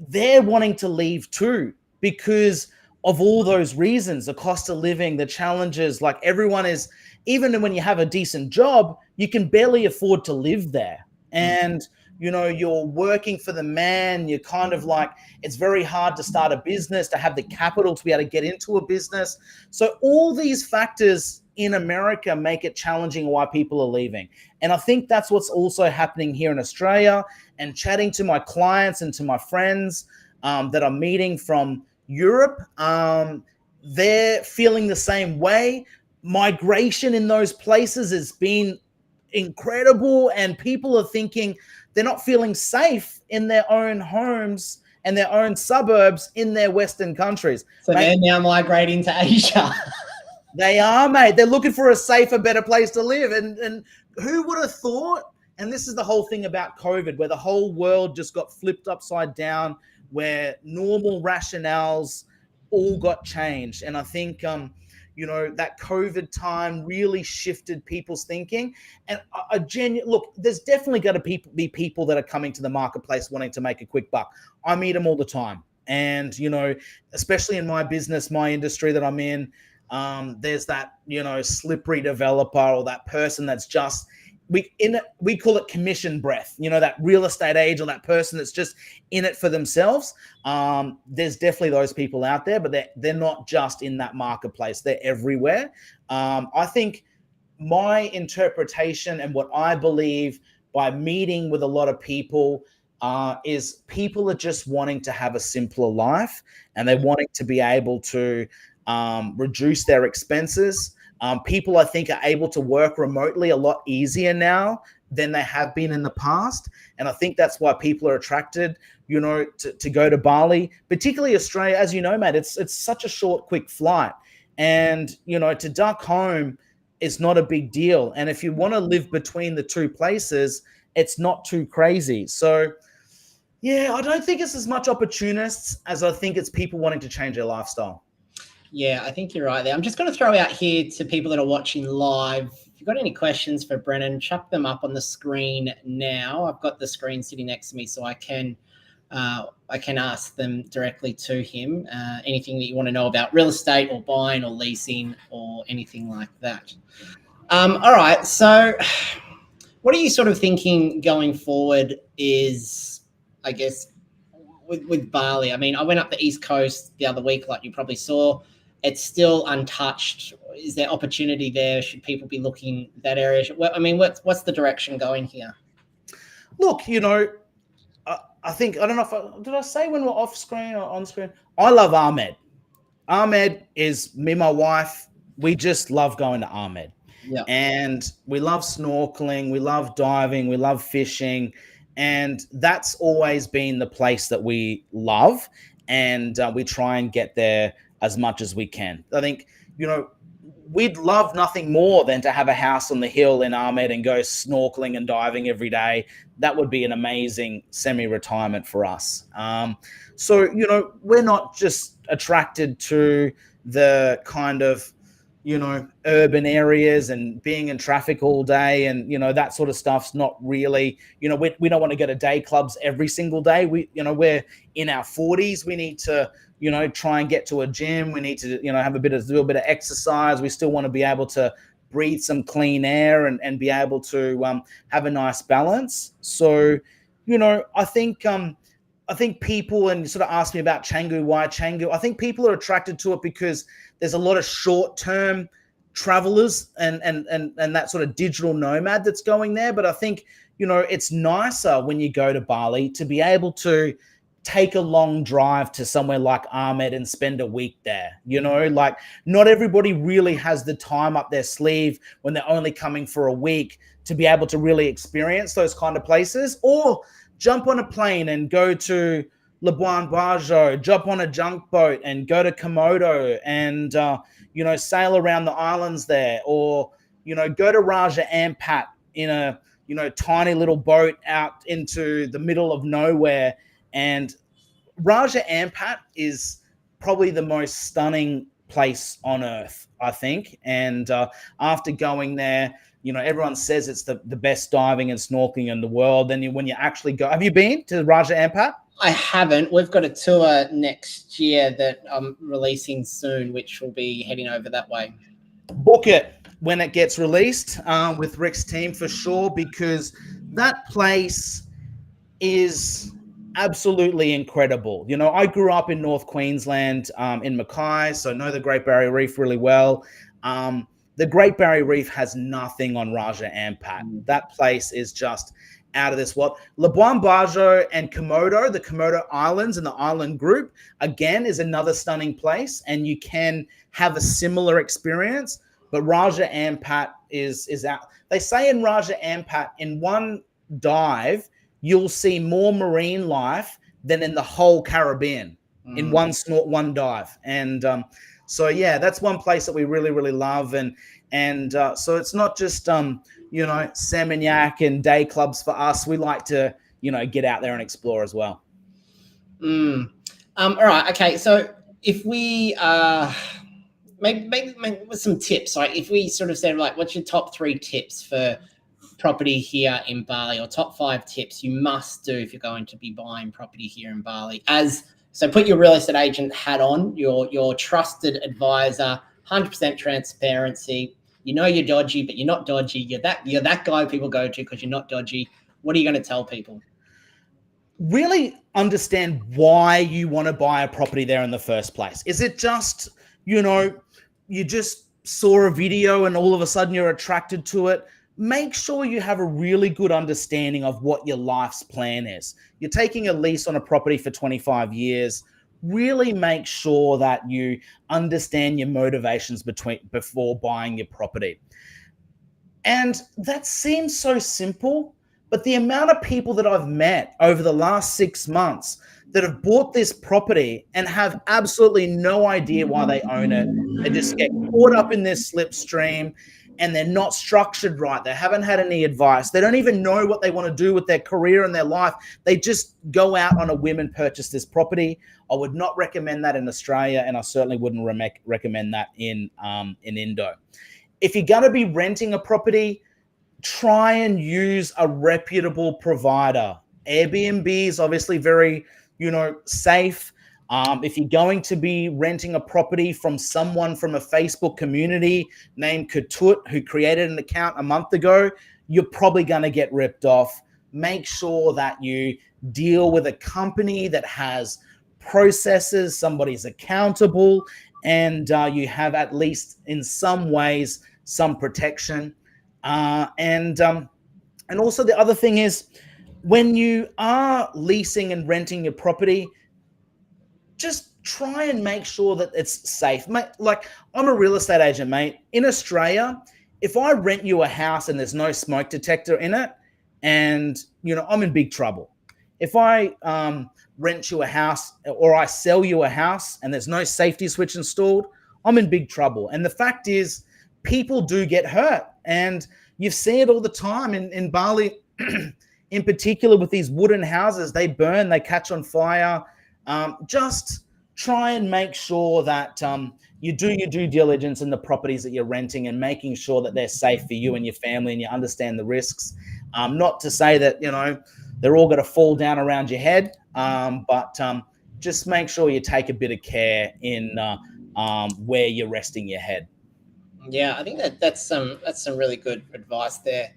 Speaker 2: they're wanting to leave too, because of all those reasons, the cost of living, the challenges. Like, everyone is, even when you have a decent job, you can barely afford to live there. And you're working for the man. You're kind of like, it's very hard to start a business, to have the capital to be able to get into a business. So all these factors in America make it challenging why people are leaving. And I think that's what's also happening here in Australia. And chatting to my clients and to my friends that I'm meeting from Europe, they're feeling the same way. Migration in those places has been incredible, and people are thinking they're not feeling safe in their own homes and their own suburbs in their Western countries.
Speaker 1: So they're now migrating to Asia.
Speaker 2: They are, mate. They're looking for a safer, better place to live. And who would have thought? And this is the whole thing about COVID, where the whole world just got flipped upside down, where normal rationales all got changed. And I think that COVID time really shifted people's thinking. And look, there's definitely got to be people that are coming to the marketplace wanting to make a quick buck. I meet them all the time. And, especially in my business, my industry that I'm in, there's that, slippery developer, or that person that's just, we call it commission breath, that real estate agent, or that person that's just in it for themselves. There's definitely those people out there, but they're not just in that marketplace. They're everywhere. I think my interpretation and what I believe by meeting with a lot of people, is people are just wanting to have a simpler life, and they're wanting to be able to reduce their expenses. People, I think, are able to work remotely a lot easier now than they have been in the past. And I think that's why people are attracted, to go to Bali, particularly Australia. As you know, mate, it's such a short, quick flight. And, to duck home is not a big deal. And if you want to live between the two places, it's not too crazy. So, yeah, I don't think it's as much opportunists as I think it's people wanting to change their lifestyle.
Speaker 1: Yeah, I think you're right there. I'm just going to throw out here to people that are watching live. If you've got any questions for Brennan, chuck them up on the screen now. I've got the screen sitting next to me, so I can ask them directly to him. Anything that you want to know about real estate or buying or leasing or anything like that. All right. So what are you sort of thinking going forward is, I guess, with Bali? I mean, I went up the East Coast the other week, like you probably saw. It's still untouched. Is there opportunity there? Should people be looking that area? I mean, what's the direction going here?
Speaker 2: Look, I think, I don't know did I say when we're off screen or on screen? I love Ahmed. Ahmed is me, my wife. We just love going to Ahmed.
Speaker 1: Yeah.
Speaker 2: And we love snorkeling. We love diving. We love fishing. And that's always been the place that we love. And we try and get there as much as we can. I think, we'd love nothing more than to have a house on the hill in Ahmed and go snorkeling and diving every day. That would be an amazing semi-retirement for us. So, we're not just attracted to the kind of, urban areas and being in traffic all day and, that sort of stuff's not really, we don't want to go to day clubs every single day. We're in our 40s. We need to, try and get to a gym. We need to, have do a bit of exercise. We still want to be able to breathe some clean air and be able to have a nice balance. So, I think people, and sort of ask me about Canggu, why Canggu? I think people are attracted to it because there's a lot of short-term travelers and that sort of digital nomad that's going there. But I think, it's nicer when you go to Bali to be able to take a long drive to somewhere like Ahmed and spend a week there. Like, not everybody really has the time up their sleeve when they're only coming for a week to be able to really experience those kind of places, or jump on a plane and go to Labuan Bajo, jump on a junk boat and go to Komodo and, sail around the islands there, or, go to Raja Ampat in a, tiny little boat out into the middle of nowhere. And Raja Ampat is probably the most stunning place on earth, I think. And after going there, everyone says it's the best diving and snorkeling in the world. Then when you actually go, have you been to Raja Ampat?
Speaker 1: I haven't. We've got a tour next year that I'm releasing soon, which will be heading over that way.
Speaker 2: Book it when it gets released with Rick's team for sure, because that place is absolutely incredible. I grew up in North Queensland in Mackay, so I know the Great Barrier Reef really well. The Great Barrier Reef has nothing on Raja Ampat. That place is just out of this world. Labuan Bajo and Komodo, the Komodo Islands and the island group, again, is another stunning place, and you can have a similar experience. But Raja Ampat is out. They say in Raja Ampat, in one dive, you'll see more marine life than in the whole Caribbean in one dive. And so, yeah, that's one place that we really, really love. And so it's not just, Seminyak and day clubs for us. We like to, get out there and explore as well.
Speaker 1: All right. Okay. So if we maybe with some tips, like if we sort of said, like, what's your top 3 tips for property here in Bali, or top 5 tips you must do if you're going to be buying property here in Bali? So put your real estate agent hat on, your trusted advisor, 100% transparency. You're dodgy, but you're not dodgy. You're that guy people go to because you're not dodgy. What are you going to tell people?
Speaker 2: Really understand why you want to buy a property there in the first place. Is it just, you just saw a video and all of a sudden you're attracted to it? make sure you have a really good understanding of what your life's plan is. You're taking a lease on a property for 25 years. Really make sure that you understand your motivations before buying your property. And that seems so simple, but the amount of people that I've met over the last 6 months that have bought this property and have absolutely no idea why they own it. They just get caught up in this slipstream and they're not structured right. They haven't had any advice. They don't even know what they want to do with their career and their life. They just go out on a whim and purchase this property. I would not recommend that in Australia, and I certainly wouldn't recommend that in Indo. If you're going to be renting a property, try and use a reputable provider. Airbnb is obviously very, safe. If you're going to be renting a property from someone from a Facebook community named Katut, who created an account a month ago, you're probably going to get ripped off. Make sure that you deal with a company that has processes, somebody's accountable, and you have at least in some ways some protection. And also the other thing is, when you are leasing and renting your property, just try and make sure that it's safe. Mate, like, I'm a real estate agent, mate. In Australia, if I rent you a house and there's no smoke detector in it, and, I'm in big trouble. If I rent you a house or I sell you a house and there's no safety switch installed, I'm in big trouble. And the fact is, people do get hurt. And you see it all the time in Bali, in particular with these wooden houses. They burn, they catch on fire. Just try and make sure that you do your due diligence in the properties that you're renting and making sure that they're safe for you and your family and you understand the risks. Not to say that, they're all going to fall down around your head, but just make sure you take a bit of care in where you're resting your head.
Speaker 1: Yeah, I think that's some really good advice there.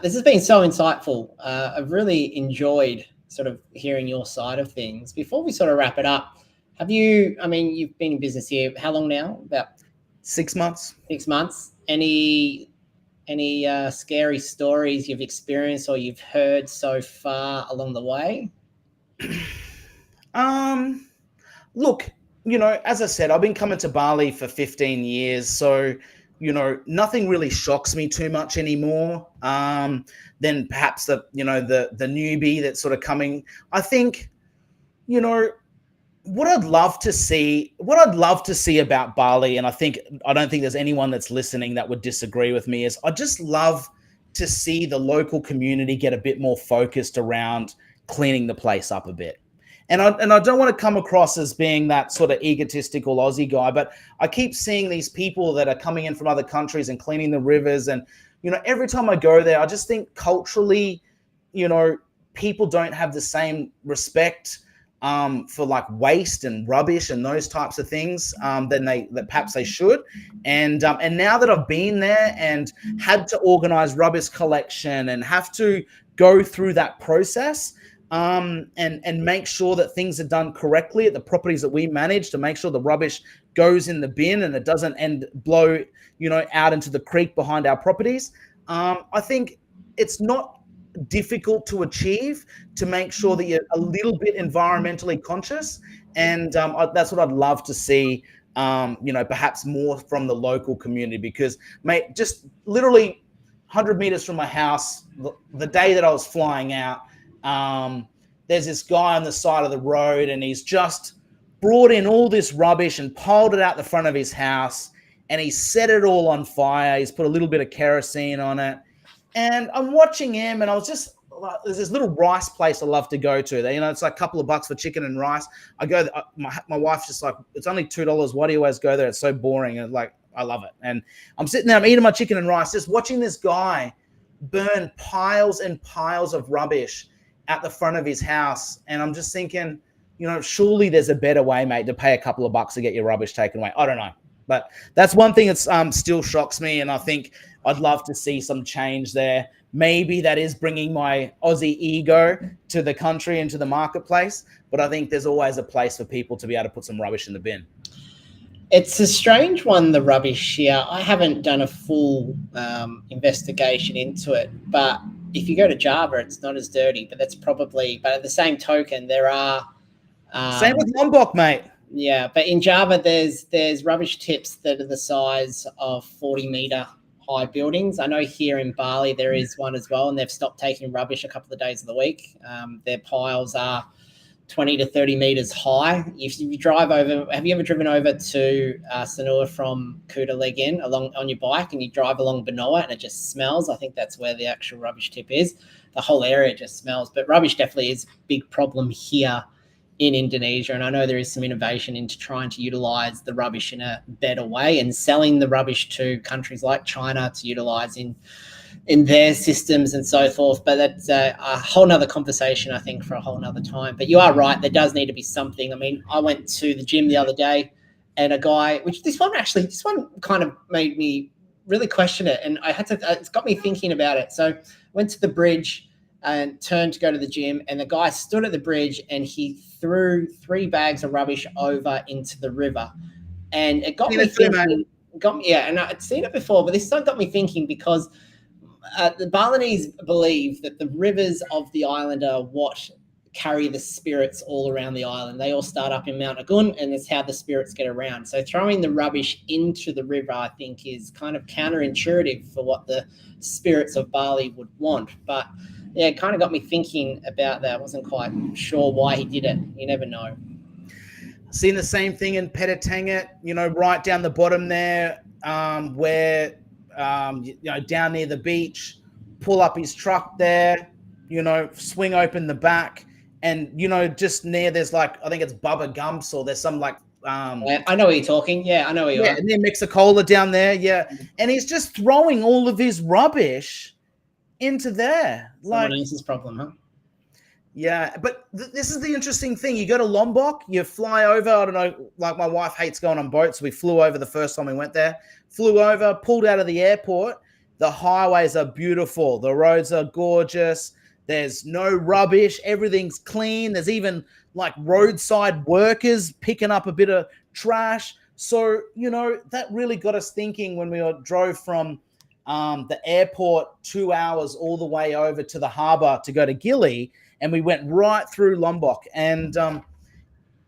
Speaker 1: This has been so insightful. I've really enjoyed sort of hearing your side of things. Before we sort of wrap it up, you've been in business here, how long now? About
Speaker 2: 6 months.
Speaker 1: 6 months. Any scary stories you've experienced or you've heard so far along the way?
Speaker 2: Look, as I said, I've been coming to Bali for 15 years. So, nothing really shocks me too much anymore. Than perhaps the newbie that's sort of coming. I think, what I'd love to see about Bali, and I don't think there's anyone that's listening that would disagree with me, is I just love to see the local community get a bit more focused around cleaning the place up a bit. And I don't want to come across as being that sort of egotistical Aussie guy, but I keep seeing these people that are coming in from other countries and cleaning the rivers. And, every time I go there, I just think culturally, people don't have the same respect for like waste and rubbish and those types of things that perhaps they should. And now that I've been there and had to organize rubbish collection and have to go through that process, and make sure that things are done correctly at the properties that we manage, to make sure the rubbish goes in the bin and it doesn't blow out into the creek behind our properties. I think it's not difficult to achieve, to make sure that you're a little bit environmentally conscious. And that's what I'd love to see, perhaps more from the local community, because, mate, just literally 100 meters from my house, the day that I was flying out, there's this guy on the side of the road, and he's just brought in all this rubbish and piled it out the front of his house, and he set it all on fire. He's put a little bit of kerosene on it, and I'm watching him, and I was just like, there's this little rice place I love to go to. It's like a couple of bucks for chicken and rice. I go, my wife's just like, it's only $2. Why do you always go there? It's so boring. And like, I love it. And I'm sitting there, I'm eating my chicken and rice, just watching this guy burn piles and piles of rubbish at the front of his house. And I'm just thinking, surely there's a better way, mate, to pay a couple of bucks to get your rubbish taken away. I don't know. But that's one thing that still shocks me. And I think I'd love to see some change there. Maybe that is bringing my Aussie ego to the country and to the marketplace. But I think there's always a place for people to be able to put some rubbish in the bin.
Speaker 1: It's a strange one, the rubbish here. I haven't done a full investigation into it, but if you go to Java, it's not as dirty. But that's probably. But at the same token, there are.
Speaker 2: Same with Lombok, mate.
Speaker 1: Yeah, but in Java, there's rubbish tips that are the size of 40-meter high buildings. I know here in Bali there is one as well, and they've stopped taking rubbish a couple of days of the week. Their piles are 20 to 30 meters high. If you drive over, have you ever driven over to Sanur from Kuta Legin along on your bike, and you drive along Benoa and it just smells? I think that's where the actual rubbish tip is. The whole area just smells, but rubbish definitely is a big problem here in Indonesia. And I know there is some innovation into trying to utilize the rubbish in a better way and selling the rubbish to countries like China to utilize in their systems and so forth. But that's a whole nother conversation, I think, for a whole nother time. But you are right, there does need to be something. I mean, I went to the gym the other day and a guy, this one kind of made me really question it. And it's got me thinking about it. So I went to the bridge and turned to go to the gym, and the guy stood at the bridge and he threw 3 bags of rubbish over into the river. And it got me thinking, and I'd seen it before, but this got me thinking because the Balinese believe that the rivers of the island are what carry the spirits all around the island. They all start up in Mount Agun, and that's how the spirits get around. So throwing the rubbish into the river, I think, is kind of counterintuitive for what the spirits of Bali would want. But yeah, it kind of got me thinking about that. I wasn't quite sure why he did it. You never know.
Speaker 2: Seen the same thing in Petatanget, right down the bottom there, where, down near the beach, pull up his truck there, swing open the back. And, just near there's I think it's Bubba Gumps, or there's some
Speaker 1: I know what you're talking. Yeah, I know where you are.
Speaker 2: And then Mixacola down there. Yeah. And he's just throwing all of his rubbish into there.
Speaker 1: Someone else's problem, huh?
Speaker 2: Yeah, but this is the interesting thing. You go to Lombok, you fly over. I don't know, my wife hates going on boats, so we flew over the first time we went there. Flew over, pulled out of the airport. The highways are beautiful. The roads are gorgeous. There's no rubbish. Everything's clean. There's even roadside workers picking up a bit of trash. So, that really got us thinking when we drove from the airport 2 hours all the way over to the harbour to go to Gili, and we went right through Lombok, and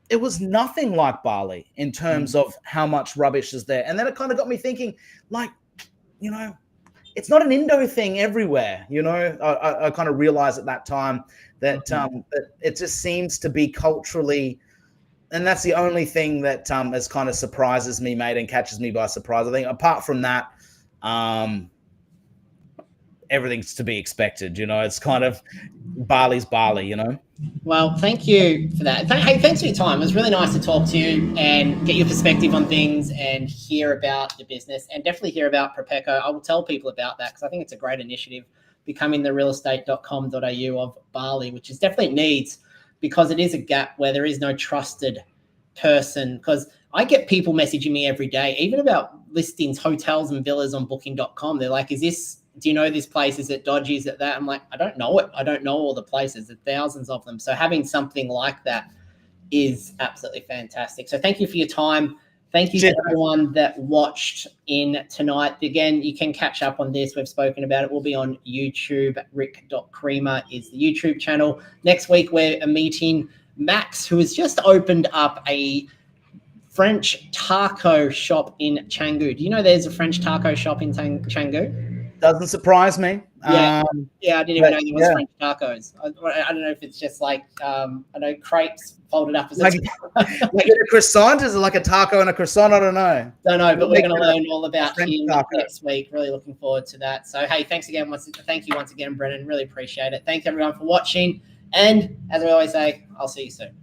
Speaker 2: it was nothing like Bali in terms of how much rubbish is there. And then it kind of got me thinking, it's not an Indo thing everywhere. I kind of realized at that time that, that it just seems to be culturally, and that's the only thing that has kind of surprises me, mate, and catches me by surprise. I think apart from that, everything's to be expected. It's kind of Bali's Bali.
Speaker 1: Well, thank you for that. Hey, thanks for your time. It was really nice to talk to you and get your perspective on things and hear about the business, and definitely hear about Propeco. I will tell people about that because I think it's a great initiative, becoming the realestate.com.au of Bali, which is definitely needs, because it is a gap where there is no trusted person. Because I get people messaging me every day, even about listings, hotels and villas on booking.com. They're like, do you know this place? Is it dodgy? Is it that? I'm like, I don't know it. I don't know all the places. There's thousands of them. So having something like that is absolutely fantastic. So thank you for your time. Thank you to everyone that watched in tonight. Again, you can catch up on this. We've spoken about it. We'll be on YouTube. Rick.Creamer is the YouTube channel. Next week, we're meeting Max, who has just opened up a French taco shop in Canggu. Do you know there's a French taco shop in Canggu?
Speaker 2: Doesn't surprise me.
Speaker 1: Yeah, I didn't even know there was French tacos. I don't know if it's just I know crepes folded up as
Speaker 2: like a croissant. Is it like a taco and a croissant? I don't know.
Speaker 1: Don't know, but we're going to learn all about him next week. Really looking forward to that. So, hey, thank you once again, Brennan. Really appreciate it. Thanks everyone for watching. And as we always say, I'll see you soon.